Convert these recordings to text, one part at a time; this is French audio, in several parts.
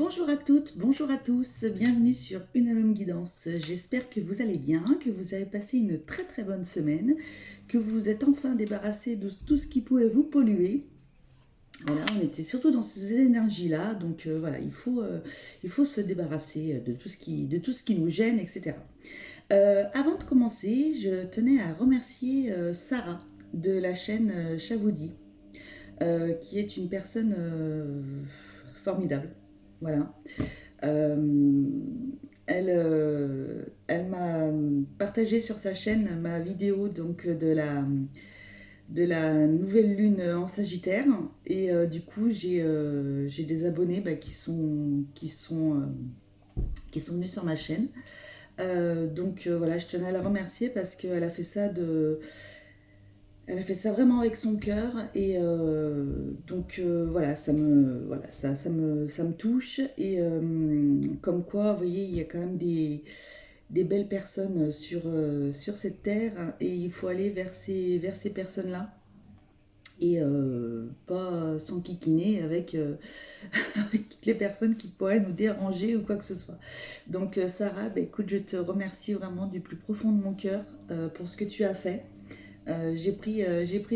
Bonjour à toutes, bonjour à tous, bienvenue sur Une à même guidance. J'espère que vous allez bien, que vous avez passé une très très bonne semaine, que vous vous êtes enfin débarrassé de tout ce qui pouvait vous polluer. Voilà, on était surtout dans ces énergies-là, donc voilà, il faut se débarrasser de tout ce qui nous gêne, etc. Avant de commencer, je tenais à remercier Sarah de la chaîne Chavoudi, qui est une personne formidable. Voilà. Euh, elle m'a partagé sur sa chaîne ma vidéo donc de la nouvelle lune en Sagittaire et du coup j'ai des abonnés qui sont venus sur ma chaîne. Voilà, je tenais à la remercier parce qu'elle a fait ça elle a fait ça vraiment avec son cœur et voilà, ça me touche et comme quoi, vous voyez, il y a quand même des belles personnes sur cette terre et il faut aller vers ces personnes-là et pas s'enquiquiner avec toutes les personnes qui pourraient nous déranger ou quoi que ce soit. Donc Sarah, bah, écoute, je te remercie vraiment du plus profond de mon cœur pour ce que tu as fait. J'ai pris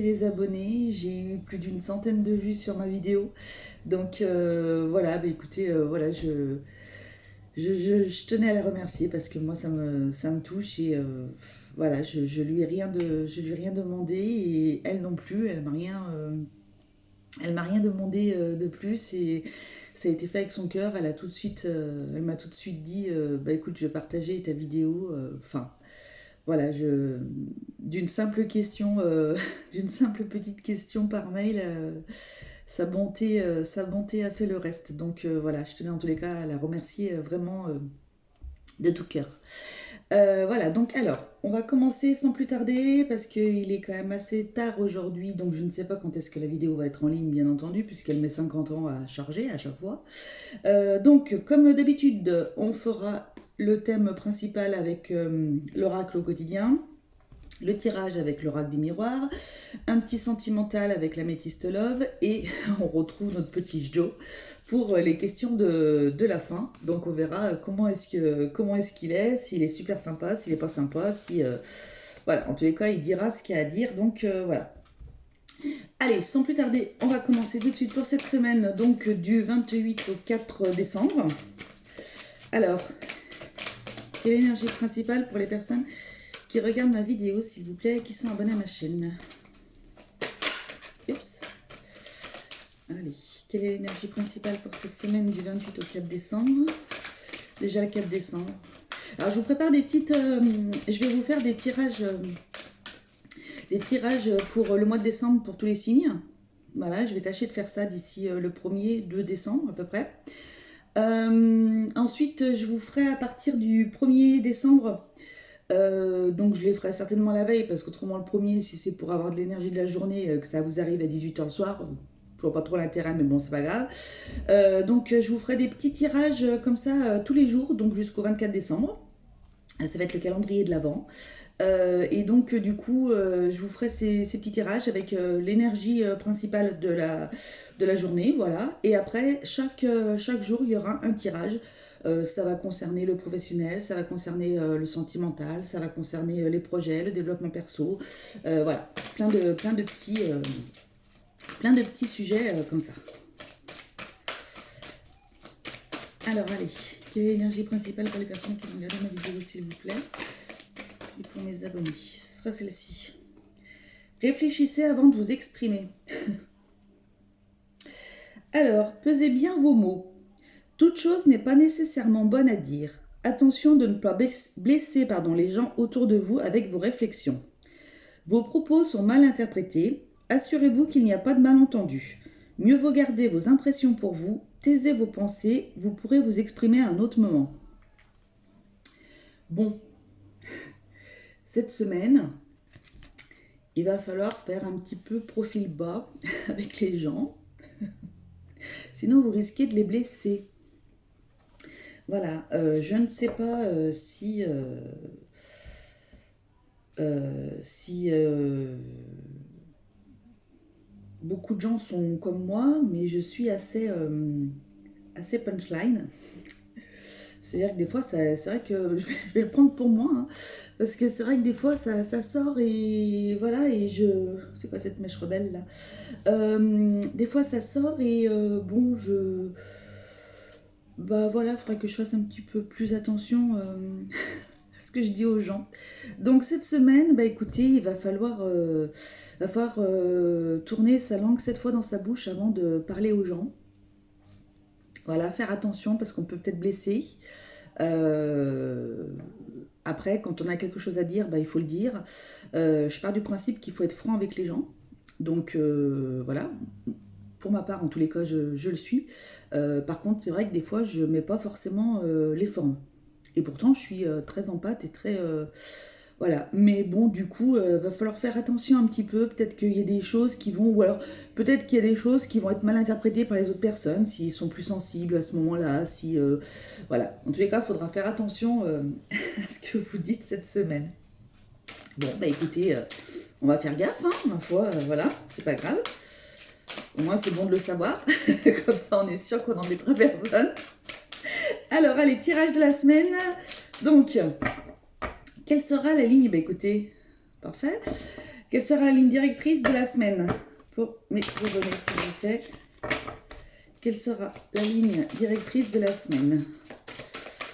des abonnés, j'ai eu plus d'une centaine de vues sur ma vidéo. Donc voilà, bah écoutez, voilà, je tenais à la remercier parce que moi ça me touche et voilà, je lui ai rien demandé et elle non plus, elle m'a rien demandé de plus et ça a été fait avec son cœur. Elle m'a tout de suite dit, bah écoute, je vais partager ta vidéo. Enfin, voilà, d'une simple question, d'une simple petite question par mail, sa bonté a fait le reste. Donc voilà, je tenais en tous les cas à la remercier vraiment de tout cœur. Voilà, donc alors, on va commencer sans plus tarder parce qu'il est quand même assez tard aujourd'hui, donc je ne sais pas quand est-ce que la vidéo va être en ligne, bien entendu, puisqu'elle met 50 ans à charger à chaque fois. Donc, comme d'habitude, on fera le thème principal avec l'oracle au quotidien, le tirage avec l'oracle des miroirs, un petit sentimental avec la métiste love et on retrouve notre petit Joe pour les questions de la fin. Donc on verra comment est-ce qu'il est, s'il est super sympa, s'il est pas sympa, si voilà, en tous les cas, il dira ce qu'il y a à dire. Donc voilà. Allez, sans plus tarder, on va commencer tout de suite pour cette semaine, donc du 28 au 4 décembre. Alors, quelle est l'énergie principale pour les personnes qui regardent ma vidéo, s'il vous plaît, et qui sont abonnés à ma chaîne? Oups. Allez, quelle est l'énergie principale pour cette semaine du 28 au 4 décembre? Déjà le 4 décembre. Alors je vous prépare des petites... je vais vous faire des tirages pour le mois de décembre pour tous les signes. Voilà, je vais tâcher de faire ça d'ici le 1er 2 décembre à peu près. Ensuite, je vous ferai à partir du 1er décembre. Donc je les ferai certainement la veille parce qu'autrement le premier, si c'est pour avoir de l'énergie de la journée, que ça vous arrive à 18 h le soir, je vois pas trop l'intérêt, mais bon, c'est pas grave. Donc je vous ferai des petits tirages comme ça tous les jours, donc jusqu'au 24 décembre. Ça va être le calendrier de l'Avent. Et donc du coup, je vous ferai ces petits tirages avec l'énergie principale de la journée, voilà. Et après, chaque jour, il y aura un tirage. Ça va concerner le professionnel, ça va concerner le sentimental, ça va concerner les projets, le développement perso. Voilà, plein de petits sujets comme ça. Alors allez, quelle est l'énergie principale pour les personnes qui vont regarder ma vidéo, s'il vous plaît? Et pour mes abonnés, ce sera celle-ci. Réfléchissez avant de vous exprimer. Alors, pesez bien vos mots. Toute chose n'est pas nécessairement bonne à dire. Attention de ne pas blesser les gens autour de vous avec vos réflexions. Vos propos sont mal interprétés. Assurez-vous qu'il n'y a pas de malentendu. Mieux vaut garder vos impressions pour vous. Taisez vos pensées. Vous pourrez vous exprimer à un autre moment. Bon, cette semaine, il va falloir faire un petit peu profil bas avec les gens. Sinon, vous risquez de les blesser. Voilà, je ne sais pas si beaucoup de gens sont comme moi, mais je suis assez assez punchline. C'est-à-dire que des fois, c'est vrai que je vais le prendre pour moi, hein, parce que c'est vrai que des fois, ça sort et voilà, et je... C'est quoi cette mèche rebelle là? Des fois, ça sort et bon, bah voilà, il faudrait que je fasse un petit peu plus attention à ce que je dis aux gens. Donc cette semaine, bah écoutez, il va falloir tourner sa langue 7 fois dans sa bouche avant de parler aux gens. Voilà, faire attention parce qu'on peut peut-être blesser. Euh, Après, quand on a quelque chose à dire, bah, il faut le dire. Je pars du principe qu'il faut être franc avec les gens. Donc voilà, pour ma part, en tous les cas, je le suis. Par contre, c'est vrai que des fois, je ne mets pas forcément les formes. Et pourtant, je suis très empathe et très, voilà, mais bon, du coup, va falloir faire attention un petit peu. Peut-être qu'il y a des choses qui vont, ou alors peut-être qu'il y a des choses qui vont être mal interprétées par les autres personnes, s'ils sont plus sensibles à ce moment-là. Si, voilà. En tous les cas, il faudra faire attention à ce que vous dites cette semaine. Bon, bah écoutez, on va faire gaffe, hein, ma foi, voilà, c'est pas grave. Au moins, c'est bon de le savoir. Comme ça, on est sûr qu'on n'embêtera personne. Alors, allez, tirage de la semaine. Donc, quelle sera la ligne? Bah écoutez, parfait. Quelle sera la ligne directrice de la semaine? Pour mes abonnés, s'il vous plaît. Quelle sera la ligne directrice de la semaine?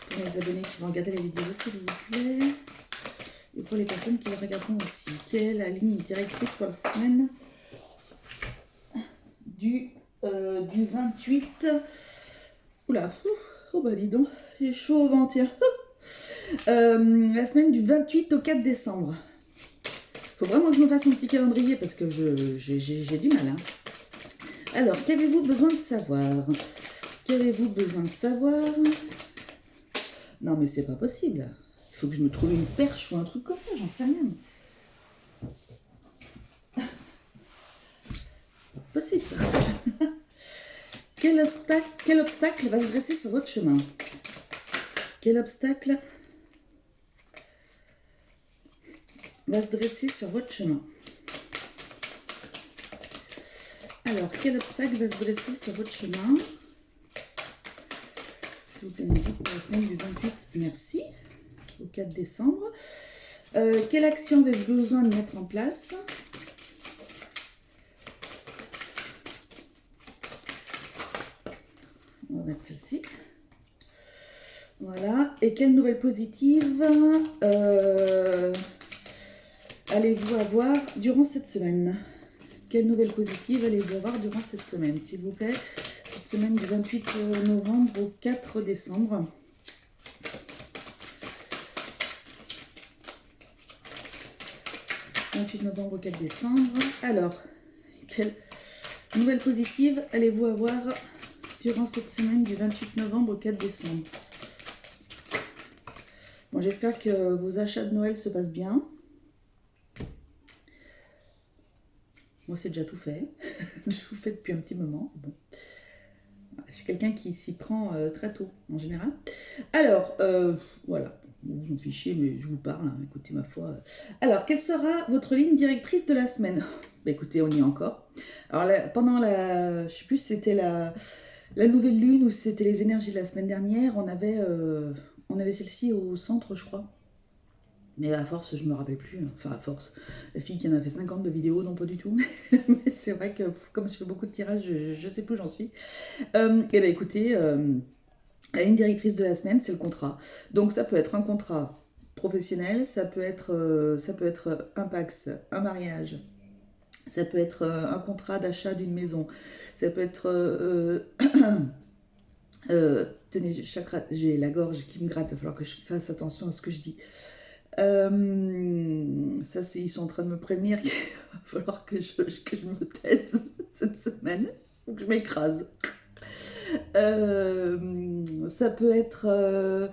Pour mes abonnés qui vont regarder la vidéo, s'il vous plaît. Et pour les personnes qui la regarderont aussi. Quelle est la ligne directrice pour la semaine du 28... Oula, oh bah dis donc, j'ai chaud au ventre, tiens. La semaine du 28 au 4 décembre. Faut vraiment que je me fasse un petit calendrier parce que j'ai du mal. Hein. Alors, qu'avez-vous besoin de savoir? Qu'avez-vous besoin de savoir? Non, mais c'est pas possible. Il faut que je me trouve une perche ou un truc comme ça, j'en sais rien. Pas possible ça. Quel obstacle va se dresser sur votre chemin? Quel obstacle va se dresser sur votre chemin? Alors, quel obstacle va se dresser sur votre chemin? S'il vous plaît, pour la semaine du 28, merci, au 4 décembre. Quelle action avez-vous besoin de mettre en place? On va mettre celle-ci. Voilà. Et quelle nouvelle positive allez-vous avoir durant cette semaine? Quelle nouvelle positive allez-vous avoir durant cette semaine, s'il vous plaît? Cette semaine du 28 novembre au 4 décembre. « 28 novembre au 4 décembre. Alors, quelle nouvelle positive allez-vous avoir durant cette semaine du 28 novembre au 4 décembre? Bon, j'espère que vos achats de Noël se passent bien. Moi, c'est déjà tout fait. Je vous fais depuis un petit moment. Bon. Je suis quelqu'un qui s'y prend très tôt, en général. Alors, voilà. Je me fais chier, mais je vous parle. Hein. Écoutez, ma foi. Alors, quelle sera votre ligne directrice de la semaine? Bah, écoutez, on y est encore. Alors, pendant la... Je sais plus si c'était la nouvelle lune ou si c'était les énergies de la semaine dernière, on avait celle-ci au centre, je crois. Mais à force, je me rappelle plus. Enfin, à force. La fille qui en a fait 50 de vidéos, non pas du tout. Mais c'est vrai que comme je fais beaucoup de tirages, je sais plus où j'en suis. Et bien écoutez, la ligne directrice de la semaine, c'est le contrat. Donc ça peut être un contrat professionnel, ça peut être un Pacs, un mariage, ça peut être un contrat d'achat d'une maison, ça peut être... tenez, j'ai la gorge qui me gratte, il va falloir que je fasse attention à ce que je dis. Ça, ils sont en train de me prévenir qu'il va falloir que je me taise cette semaine, ou que je m'écrase. Ça peut être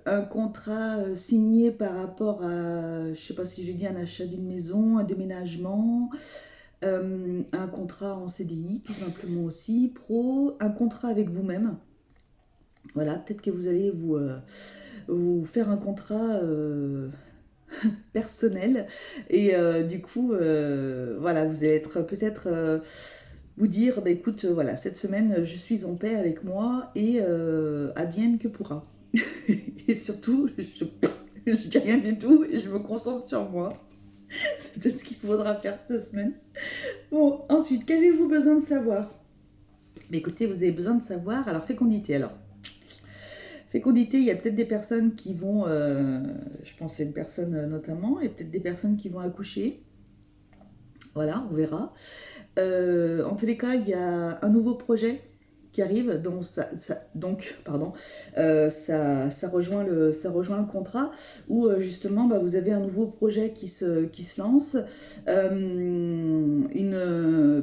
un contrat signé par rapport à, je sais pas si j'ai dit un achat d'une maison, un déménagement, un contrat en CDI tout simplement aussi, pro, un contrat avec vous-même. Voilà, peut-être que vous allez vous faire un contrat personnel et du coup, voilà, vous allez être peut-être vous dire, bah, écoute, voilà, cette semaine, je suis en paix avec moi et advienne que pourra. Et surtout, je dis rien du tout et je me concentre sur moi. C'est peut-être ce qu'il faudra faire cette semaine. Bon, ensuite, qu'avez-vous besoin de savoir? Mais écoutez, vous avez besoin de savoir, alors fécondité, alors. Fécondité, il y a peut-être des personnes qui vont, je pense à une personne notamment, et peut-être des personnes qui vont accoucher. Voilà, on verra. En tous les cas, il y a un nouveau projet qui arrive, ça rejoint le contrat, où justement bah, vous avez un nouveau projet qui se lance,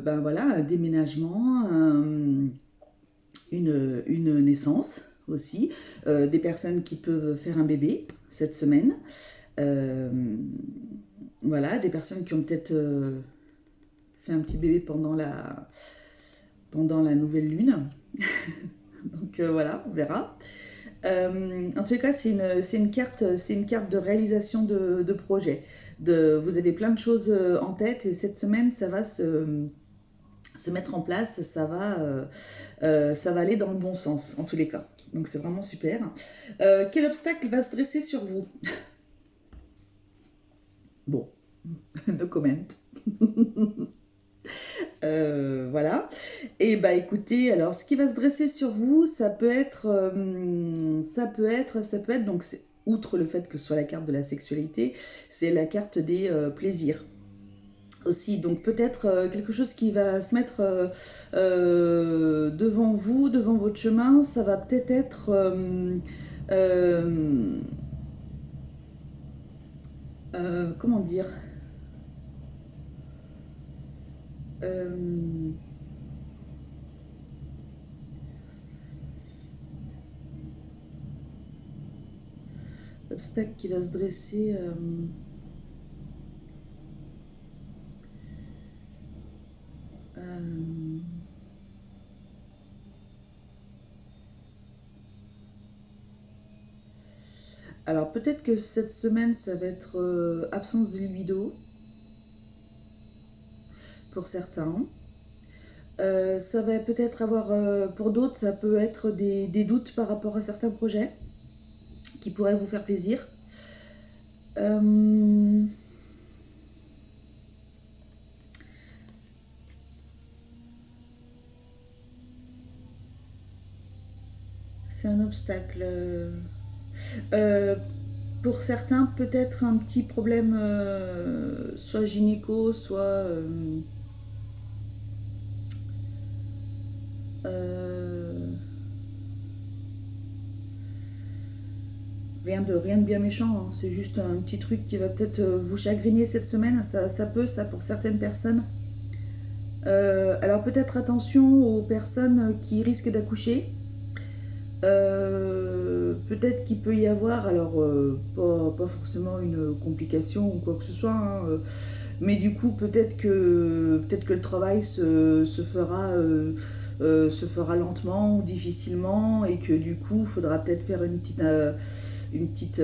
voilà, un déménagement, une naissance aussi, des personnes qui peuvent faire un bébé cette semaine, euh, voilà, des personnes qui ont peut-être fait un petit bébé pendant la nouvelle lune. Donc voilà, on verra. En tout cas, c'est une carte de réalisation de projet. Vous avez plein de choses en tête et cette semaine, ça va se mettre en place, ça va aller dans le bon sens, en tous les cas. Donc c'est vraiment super. Quel obstacle va se dresser sur vous? Bon, no comment. Voilà. Et bah écoutez, alors ce qui va se dresser sur vous, ça peut être, donc outre le fait que ce soit la carte de la sexualité, c'est la carte des plaisirs aussi. Donc peut-être quelque chose qui va se mettre devant vous, devant votre chemin, ça va peut-être être... comment dire euh, L'obstacle qui va se dresser... alors peut-être que cette semaine, ça va être absence de libido pour certains. Ça va peut-être avoir, pour d'autres, ça peut être des doutes par rapport à certains projets qui pourraient vous faire plaisir. C'est un obstacle. Euh, pour certains, peut-être un petit problème, soit gynéco, soit rien de bien méchant, hein. C'est juste un petit truc qui va peut-être vous chagriner cette semaine. Ça peut, ça, pour certaines personnes. Alors peut-être attention aux personnes qui risquent d'accoucher. Peut-être qu'il peut y avoir, alors pas forcément une complication ou quoi que ce soit, hein, mais du coup peut-être que le travail se fera lentement ou difficilement et que du coup il faudra peut-être faire une petite, une petite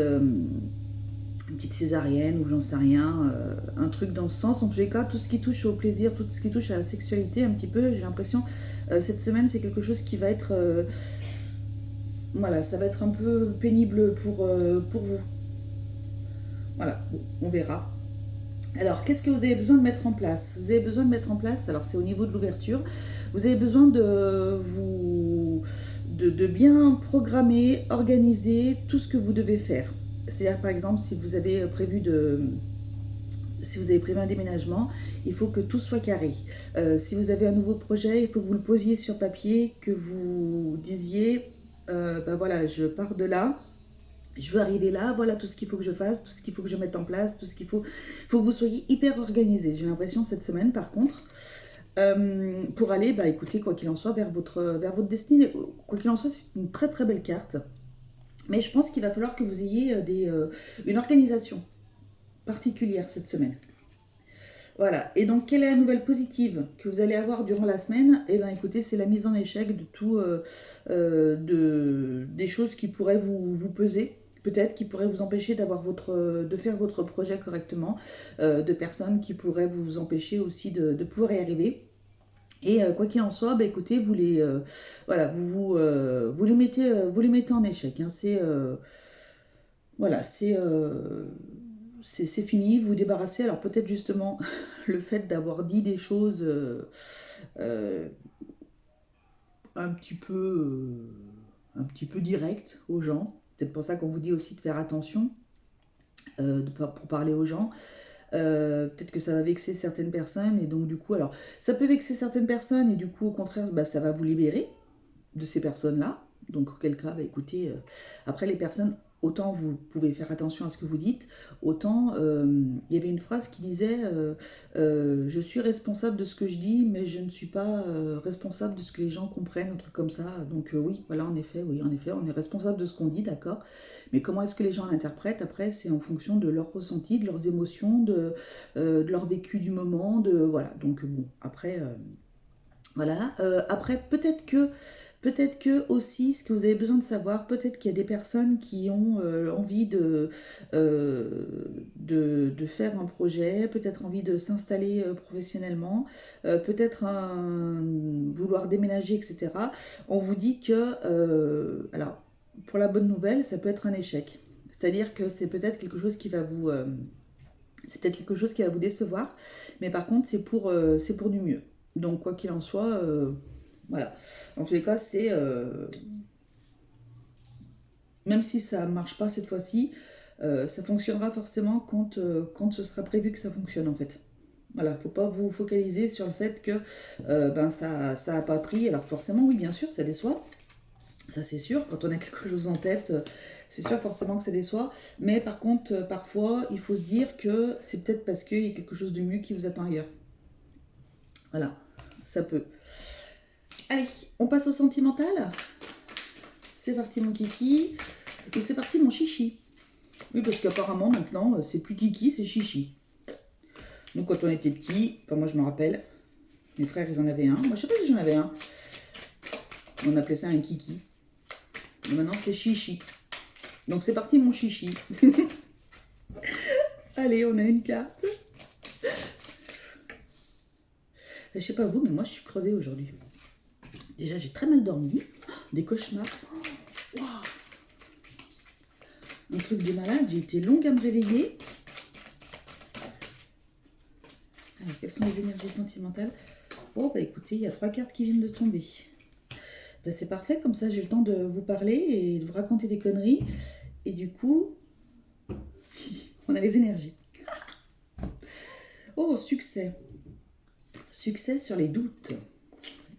césarienne ou j'en sais rien, un truc dans ce sens. En tous les cas, tout ce qui touche au plaisir, tout ce qui touche à la sexualité un petit peu, j'ai l'impression, cette semaine c'est quelque chose qui va être... voilà, ça va être un peu pénible pour vous. Voilà, bon, on verra. Alors, qu'est-ce que vous avez besoin de mettre en place? Vous avez besoin de mettre en place, alors c'est au niveau de l'ouverture, vous avez besoin de bien programmer, organiser tout ce que vous devez faire. C'est-à-dire, par exemple, si vous avez prévu un déménagement, il faut que tout soit carré. Si vous avez un nouveau projet, il faut que vous le posiez sur papier, que vous disiez, ben voilà, je pars de là, je veux arriver là, voilà tout ce qu'il faut que je fasse, tout ce qu'il faut que je mette en place, tout ce qu'il faut. Il faut que vous soyez hyper organisé. J'ai l'impression cette semaine, par contre, pour aller, bah écoutez, quoi qu'il en soit, vers votre destinée. Quoi qu'il en soit, c'est une très très belle carte. Mais je pense qu'il va falloir que vous ayez une organisation particulière cette semaine. Voilà. Et donc, quelle est la nouvelle positive que vous allez avoir durant la semaine? Eh bien, écoutez, c'est la mise en échec de des choses qui pourraient vous peser, peut-être, qui pourraient vous empêcher de faire votre projet correctement, de personnes qui pourraient vous empêcher aussi de pouvoir y arriver. Et quoi qu'il en soit, bah, écoutez, voilà, vous les mettez en échec, hein. Voilà, c'est fini, vous vous débarrassez. Alors peut-être justement le fait d'avoir dit des choses euh, un petit peu, un petit peu directes aux gens. Peut-être pour ça qu'on vous dit aussi de faire attention pour parler aux gens. Peut-être que ça va vexer certaines personnes et donc du coup, alors ça peut vexer certaines personnes et du coup au contraire, bah, ça va vous libérer de ces personnes-là. Donc, auquel cas, bah, écoutez, après les personnes, autant vous pouvez faire attention à ce que vous dites, autant il y avait une phrase qui disait je suis responsable de ce que je dis, mais je ne suis pas responsable de ce que les gens comprennent, un truc comme ça. Donc, oui, voilà, oui, en effet, on est responsable de ce qu'on dit, d'accord. Mais comment est-ce que les gens l'interprètent après, c'est en fonction de leur ressenti, de leurs émotions, de leur vécu du moment, voilà. Donc, bon, après. Voilà. Après, peut-être que aussi, ce que vous avez besoin de savoir, peut-être qu'il y a des personnes qui ont envie de faire un projet, peut-être envie de s'installer professionnellement, peut-être vouloir déménager, etc. On vous dit que, alors, pour la bonne nouvelle, ça peut être un échec. C'est-à-dire que c'est peut-être quelque chose qui va vous décevoir, mais par contre, c'est pour du mieux. Donc, quoi qu'il en soit, voilà. En tous les cas, même si ça ne marche pas cette fois-ci, ça fonctionnera forcément quand ce sera prévu que ça fonctionne, en fait. Voilà, faut pas vous focaliser sur le fait que ben ça a pas pris. Alors forcément, oui, bien sûr, ça déçoit. Ça, c'est sûr. Quand on a quelque chose en tête, c'est sûr forcément que ça déçoit. Mais par contre, parfois, il faut se dire que c'est peut-être parce qu'il y a quelque chose de mieux qui vous attend ailleurs. Voilà, ça peut. Allez, on passe au sentimental. C'est parti mon kiki. Et c'est parti mon chichi. Oui, parce qu'apparemment maintenant, c'est plus kiki, c'est chichi. Nous, quand on était petits, enfin moi je me rappelle, mes frères ils en avaient un. Moi je sais pas si j'en avais un. On appelait ça un kiki. Mais maintenant c'est chichi. Donc c'est parti mon chichi. Allez, on a une carte. Je sais pas vous, mais moi je suis crevée aujourd'hui. Déjà j'ai très mal dormi. Des cauchemars. Wow. Un truc de malade, j'ai été longue à me réveiller. Alors, quelles sont les énergies sentimentales? Oh, bah écoutez, il y a 3 cartes qui viennent de tomber. Bah, c'est parfait, comme ça j'ai le temps de vous parler et de vous raconter des conneries. Et du coup, on a les énergies. Oh, succès. Succès sur les doutes.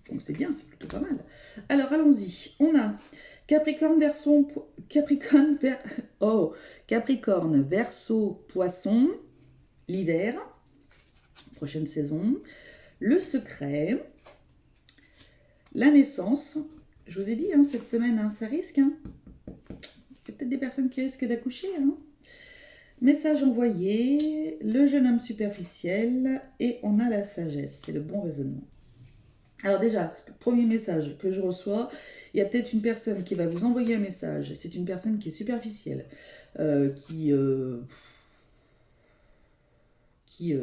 Donc c'est bien, c'est plutôt pas mal. Alors allons-y. On a Capricorne, Capricorne, Verseau, Poisson, l'hiver, prochaine saison, le secret, la naissance. Je vous ai dit, hein, cette semaine, hein, ça risque. Hein. Il y a peut-être des personnes qui risquent d'accoucher. Hein. Message envoyé, le jeune homme superficiel et on a la sagesse. C'est le bon raisonnement. Alors déjà, le premier message que je reçois, il y a peut-être une personne qui va vous envoyer un message. C'est une personne qui est superficielle, qui, qui,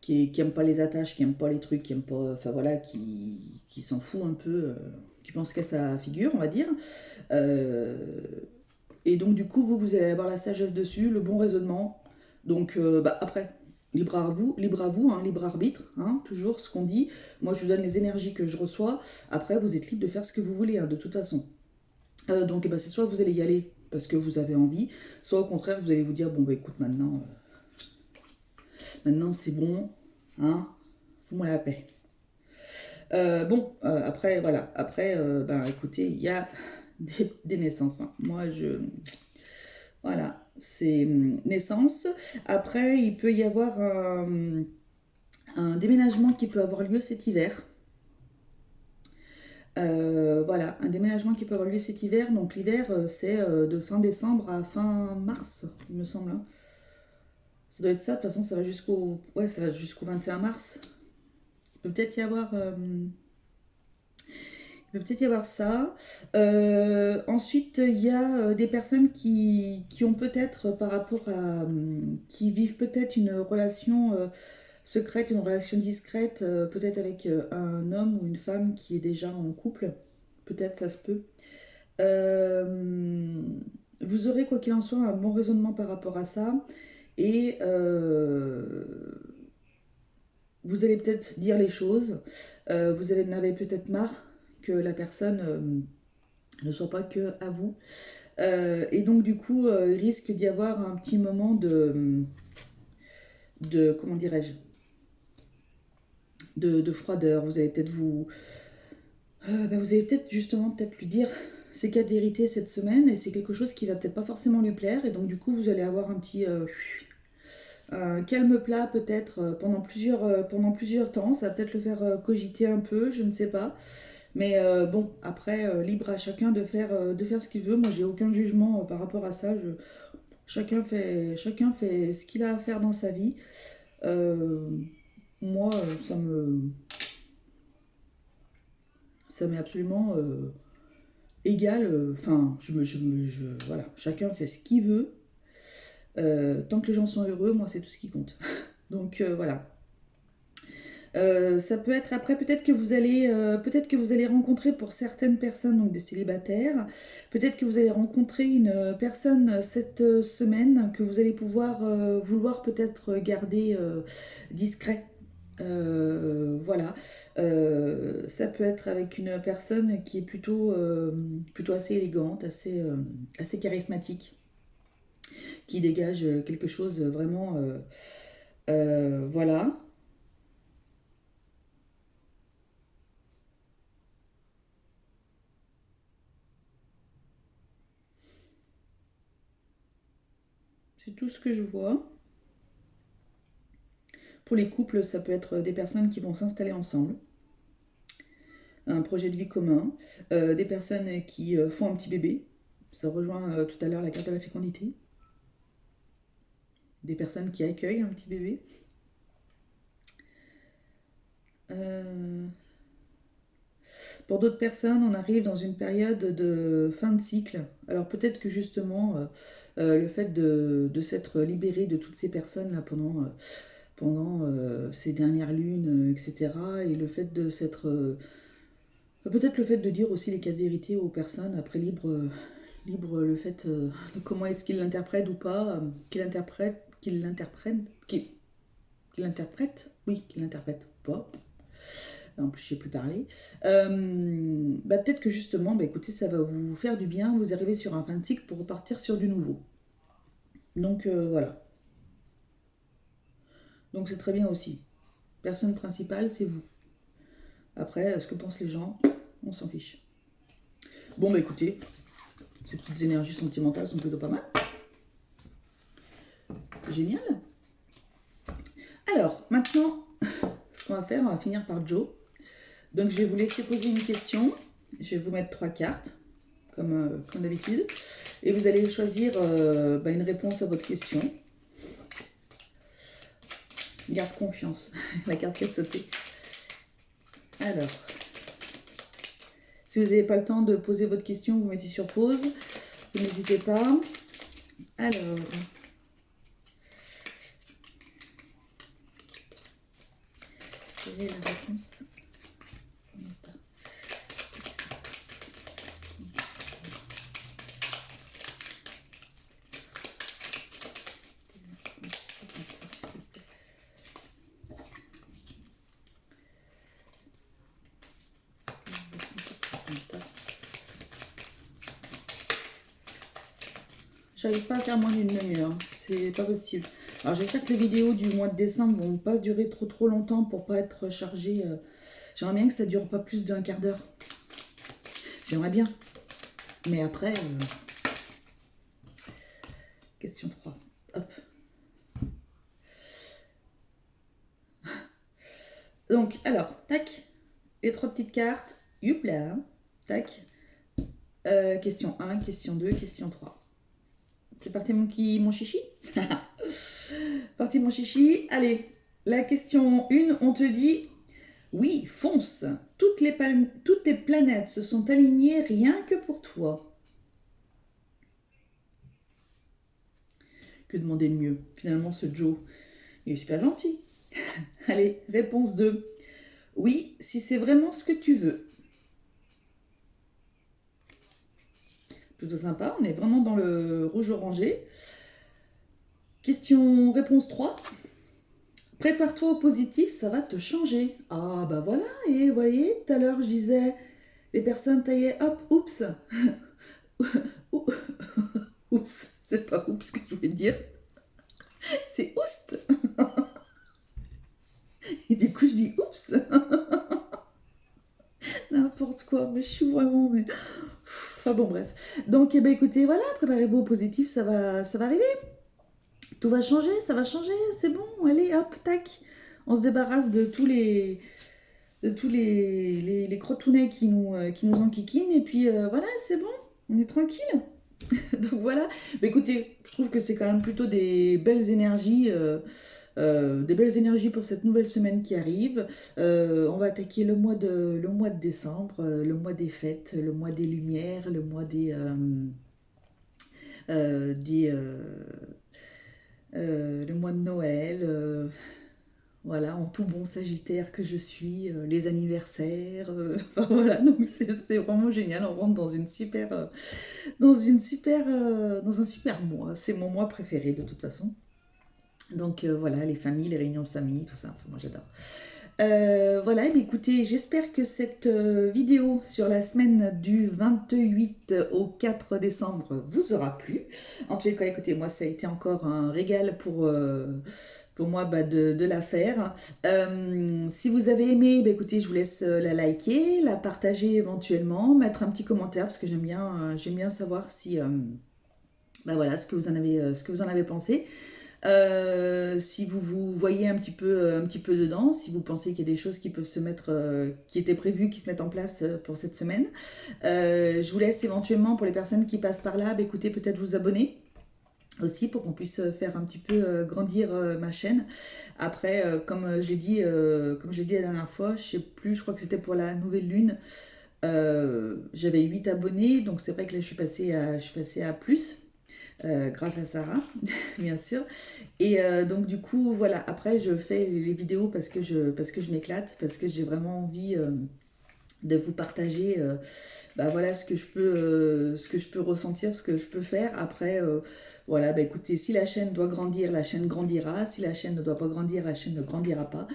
qui aime pas les attaches, qui aime pas les trucs, qui aime pas, enfin voilà, qui s'en fout un peu, qui pense qu'à sa figure, on va dire. Euh, et donc du coup, vous allez avoir la sagesse dessus, le bon raisonnement. Donc bah, après, libre à vous, hein, libre arbitre, hein, toujours ce qu'on dit. Moi, je vous donne les énergies que je reçois. Après, vous êtes libre de faire ce que vous voulez, hein, de toute façon. Donc, eh ben, c'est soit vous allez y aller parce que vous avez envie, soit au contraire, vous allez vous dire, bon, bah écoute, maintenant c'est bon, hein, fous-moi la paix. Bon, après, voilà, après, ben écoutez, il y a des naissances. Hein. Moi, voilà, c'est naissance. Après, il peut y avoir un déménagement qui peut avoir lieu cet hiver. Voilà, un déménagement qui peut avoir lieu cet hiver. Donc l'hiver, c'est de fin décembre à fin mars, il me semble. Hein. Ça doit être ça, de toute façon, ça va jusqu'au 21 mars. Il peut peut-être y avoir... Il peut peut-être y avoir ça. Ensuite, il y a des personnes qui ont peut-être, par rapport à... qui vivent peut-être une relation secrète, une relation discrète, peut-être avec un homme ou une femme qui est déjà en couple. Peut-être ça se peut. Euh, Vous aurez, quoi qu'il en soit, un bon raisonnement par rapport à ça. Et vous allez peut-être dire les choses. Vous en avez peut-être marre que la personne ne soit pas que à vous. Et donc, du coup, il risque d'y avoir un petit moment de comment dirais-je, de froideur. Vous allez peut-être vous allez peut-être justement peut-être lui dire ces quatre vérités cette semaine et c'est quelque chose qui va peut-être pas forcément lui plaire et donc du coup vous allez avoir un petit calme plat peut-être pendant plusieurs temps. Ça va peut-être le faire cogiter un peu, je ne sais pas. Mais bon, après, libre à chacun de faire ce qu'il veut. Moi, j'ai aucun jugement par rapport à ça. Chacun fait ce qu'il a à faire dans sa vie. Euh, Moi, ça m'est absolument égal. Enfin, voilà, chacun fait ce qu'il veut. Tant que les gens sont heureux, moi, c'est tout ce qui compte. Donc voilà. Ça peut être après, peut-être que vous allez rencontrer pour certaines personnes, donc des célibataires, peut-être que vous allez rencontrer une personne cette semaine que vous allez pouvoir vouloir peut-être garder discret. Voilà. Ça peut être avec une personne qui est plutôt assez élégante, assez charismatique, qui dégage quelque chose vraiment. Voilà. C'est tout ce que je vois. Pour les couples, ça peut être des personnes qui vont s'installer ensemble, un projet de vie commun, des personnes qui font un petit bébé, ça rejoint tout à l'heure la carte de la fécondité, des personnes qui accueillent un petit bébé. Euh, pour d'autres personnes, on arrive dans une période de fin de cycle. Alors peut-être que justement, le fait de s'être libéré de toutes ces personnes-là pendant ces dernières lunes, etc., et le fait de s'être peut-être le fait de dire aussi les quatre vérités aux personnes, après libre le fait de comment est-ce qu'ils l'interprètent ou pas, qu'ils l'interprètent, oui, qu'ils l'interprètent ou pas. En plus, je ne sais plus parler. Peut-être que justement, écoutez, ça va vous faire du bien, vous arrivez sur un fin de cycle pour repartir sur du nouveau. Donc voilà. Donc c'est très bien aussi. Personne principale, c'est vous. Après, ce que pensent les gens, on s'en fiche. Bon, écoutez, ces petites énergies sentimentales sont plutôt pas mal. Génial. Alors, maintenant, ce qu'on va faire, on va finir par Joe. Donc, je vais vous laisser poser une question. Je vais vous mettre 3 cartes, comme d'habitude. Et vous allez choisir une réponse à votre question. Garde confiance. La carte qui a sauté. Alors, si vous n'avez pas le temps de poser votre question, vous mettez sur pause. N'hésitez pas. Alors, quelle est la réponse? J'arrive pas à faire moins d'une demi-heure, c'est pas possible. Alors j'espère que les vidéos du mois de décembre vont pas durer trop longtemps pour pas être chargées. J'aimerais bien que ça dure pas plus d'un quart d'heure. J'aimerais bien. Mais après, question 3. Hop. Donc, alors, tac, les 3 petites cartes. Youpla, tac. Question 1, question 2, question 3. C'est parti mon chichi. Parti mon chichi. Allez, la question 1, on te dit, oui, fonce. Toutes les planètes se sont alignées rien que pour toi. Que demander de mieux? Finalement, ce Joe, il est super gentil. Allez, réponse 2. Oui, si c'est vraiment ce que tu veux. Plutôt sympa, on est vraiment dans le rouge orangé. Question réponse 3. Prépare-toi au positif, ça va te changer. Ah bah voilà, et vous voyez, tout à l'heure je disais, les personnes taillaient, hop, oups. Oups, c'est pas oups que je voulais dire, c'est oust. Et du coup je dis oups. N'importe quoi, mais je suis vraiment... Mais... Enfin bon, bref. Donc, eh ben, écoutez, voilà, préparez-vous au positif, ça va arriver. Tout va changer, ça va changer, c'est bon, allez, hop, tac. On se débarrasse de tous les crotounets qui nous enquiquinent, et puis voilà, c'est bon, on est tranquille. Donc voilà, mais écoutez, je trouve que c'est quand même plutôt des belles énergies pour cette nouvelle semaine qui arrive. On va attaquer le mois de décembre, le mois des fêtes, le mois des lumières, le mois le mois de Noël. Voilà, en tout bon Sagittaire que je suis, les anniversaires, enfin voilà, donc c'est vraiment génial. On rentre dans un super mois. C'est mon mois préféré de toute façon. Donc voilà, les familles, les réunions de famille, tout ça, enfin, moi j'adore. Voilà, et bien, écoutez, j'espère que cette vidéo sur la semaine du 28 au 4 décembre vous aura plu. En tous les cas, écoutez, moi ça a été encore un régal pour moi de la faire. Si vous avez aimé, bah, écoutez, je vous laisse la liker, la partager éventuellement, mettre un petit commentaire parce que j'aime bien savoir si, bah, voilà, ce que vous en avez pensé. Si vous voyez un petit peu dedans, si vous pensez qu'il y a des choses qui peuvent se mettre, qui étaient prévues, qui se mettent en place pour cette semaine. Je vous laisse éventuellement pour les personnes qui passent par là, bah, écoutez, peut-être vous abonner aussi pour qu'on puisse faire un petit peu grandir ma chaîne. Après, comme je l'ai dit, la dernière fois, je sais plus, je crois que c'était pour la nouvelle lune. J'avais 8 abonnés, donc c'est vrai que là je suis passée à plus. Grâce à Sarah, bien sûr. Et donc du coup, voilà, après je fais les vidéos parce que je m'éclate, parce que j'ai vraiment envie de vous partager bah, voilà, ce que je peux ressentir, ce que je peux faire. Après, voilà, bah, écoutez, si la chaîne doit grandir, la chaîne grandira. Si la chaîne ne doit pas grandir, la chaîne ne grandira pas.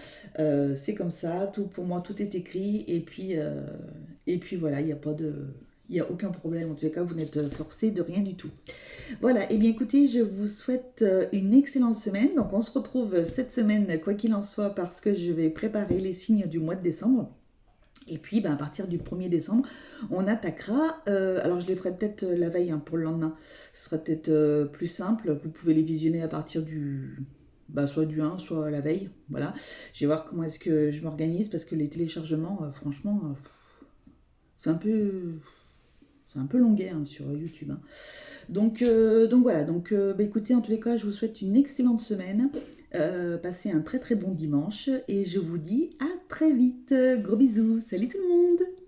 C'est comme ça, tout, pour moi, tout est écrit. Et puis voilà, il n'y a pas de... Il n'y a aucun problème, en tous les cas, vous n'êtes forcé de rien du tout. Voilà, et bien écoutez, je vous souhaite une excellente semaine. Donc on se retrouve cette semaine, quoi qu'il en soit, parce que je vais préparer les signes du mois de décembre. Et puis ben, à partir du 1er décembre, on attaquera. Alors je les ferai peut-être la veille hein, pour le lendemain. Ce sera peut-être plus simple. Vous pouvez les visionner à partir soit du 1, soit la veille. Voilà. Je vais voir comment est-ce que je m'organise parce que les téléchargements, franchement, c'est un peu... C'est un peu longuet hein, sur YouTube. Hein. Donc voilà, bah, écoutez, en tous les cas, je vous souhaite une excellente semaine. Passez un très très bon dimanche et je vous dis à très vite. Gros bisous, salut tout le monde!